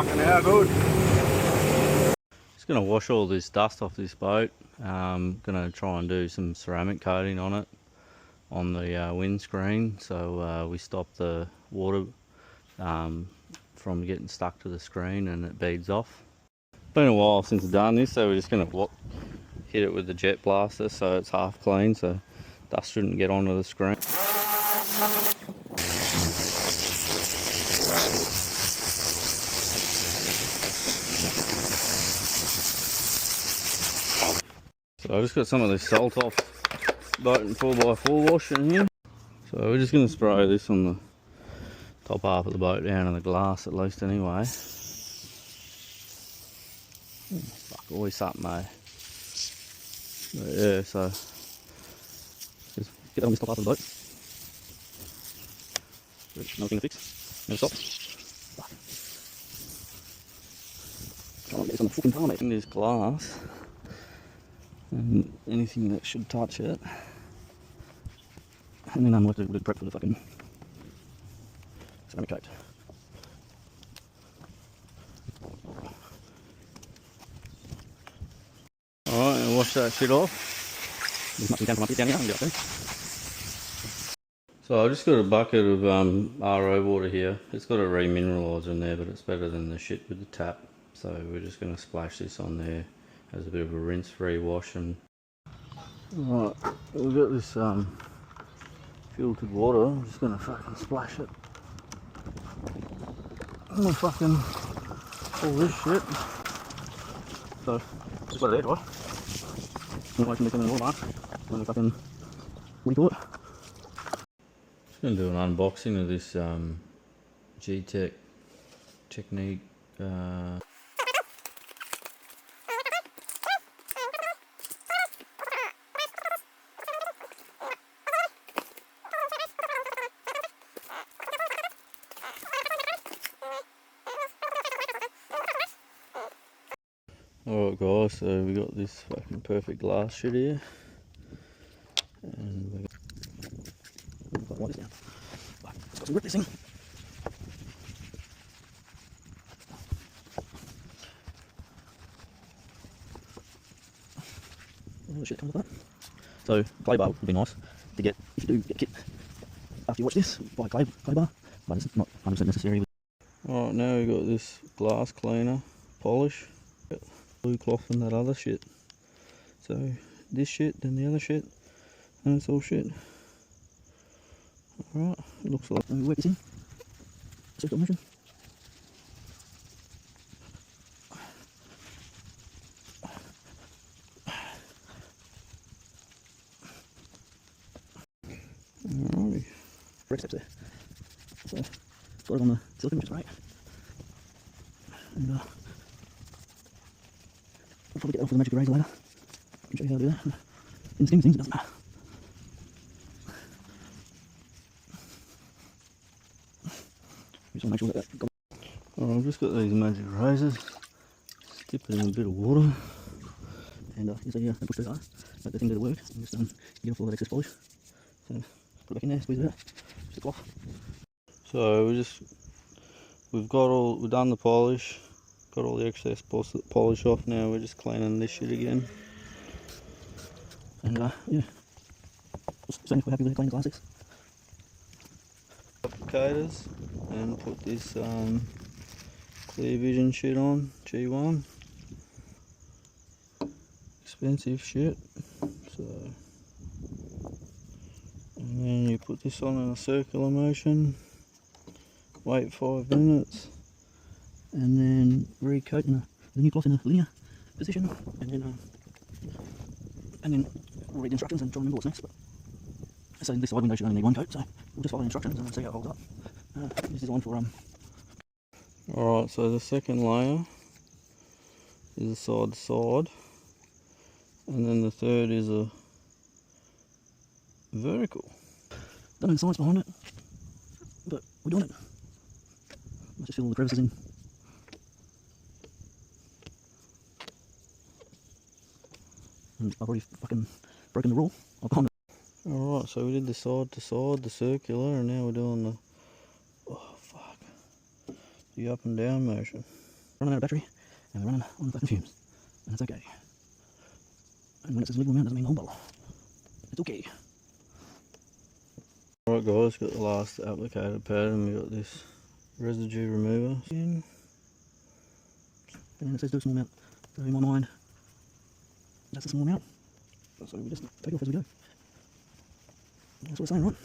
Fucking how good. Just going to wash all this dust off this boat. Going to try and do some ceramic coating on it, on the windscreen, so we stop the water from getting stuck to the screen and it beads off. Been a while since I've done this, so we're just going to hit it with the jet blaster so it's half clean, so dust shouldn't get onto the screen. So I just got some of this salt off boat and 4x4 wash in here. So we're just going to spray this on the top half of the boat down in the glass at least anyway. Fuck, always something, eh? But yeah, so just get on this top half of the boat. Another thing to fix. Never stop. Fuck. Trying to get this on the fucking tarmac. In this glass, and anything that should touch it. And then we'll have to prep for the fucking ceramic coat. Alright, and wash that shit off. There's nothing down from up here, down here, I can get up there. So I've just got a bucket of RO water here. It's got a remineralizer in there, but it's better than the shit with the tap. So we're just going to splash this on there as a bit of a rinse-free wash. And alright, we've got this filtered water. I'm just going to fucking splash it. I'm gonna fucking all this shit. So just let it air dry. I'm wait for me to come in the water mark. I'm gonna fucking refill it. Just gonna do an unboxing of this Gtechniq Alright guys, so we got this fucking perfect glass shit here. And we're gonna wipe this down. Let's got to rip this thing. All the shit comes with that. So clay bar would be nice to get if you do get a kit after you watch this, buy a clay bar, but it's not 100% necessary. Alright, now we've got this glass cleaner polish. Blue cloth and that other shit. So this shit, then the other shit, and it's all shit. Alright, it looks like we work this in. Circle motion. Alrighty. Correct steps there. So got it on the silicone, which is right. And I'll probably get it off with a magic eraser later. I can show you how to do that. In the scheme of things, it doesn't matter. Just want to make sure that got. Alright, I've just got these magic erasers. Dip it in a bit of water. And you see, I push too hard. Let the thing do the work. And just get off all that excess polish. So put it back in there, squeeze it out. Just a cloth. So we've done the polish. Got all the excess polish off now, we're just cleaning this shit again. And yeah, so if we're happy with the clean classics. Applicators, and put this ClearVision shit on, G1. Expensive shit. So, and then you put this on in a circular motion, wait 5 minutes. And then recoat the new cloth in a linear position, and then read the instructions and try and remember what's next. But so this side window should only need one coat, so we'll just follow the instructions and see how it holds up. This is on for Alright, so the second layer is a side to side, and then the third is a vertical. Don't know the science behind it, but we're doing it. Let's just fill all the crevices in. And I've already fucking broken the rule. Alright, so we did the side to side, the circular, and now we're doing the, oh fuck, the up and down motion. running out of battery, and we're running on fucking fumes. And it's okay. And when it says legal amount, doesn't mean the whole bottle. It's okay. Alright guys, got the last applicator pad and we got this residue remover in. And then it says do a small amount. So in my mind, that's a small amount. So we just take it off as we go. That's what it's saying, right?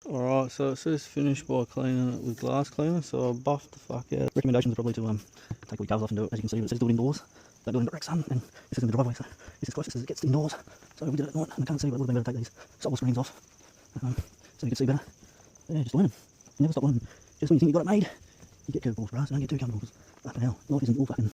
Alright, so it says finish by cleaning it with glass cleaner, so I buffed the fuck out. Recommendations are probably to take all your covers off and do it. As you can see, it says do it indoors. That building got wrecked sun, and this is in the driveway, so this is close, it says it gets indoors. So we did it at night, and I can't see, but it would have been better to take these solar screens off, so you can see better. Yeah, just learn them. You never stop learning. Just when you think you've got it made, you get curveballs, bro, so don't get too comfortable, because fucking hell, life isn't all fucking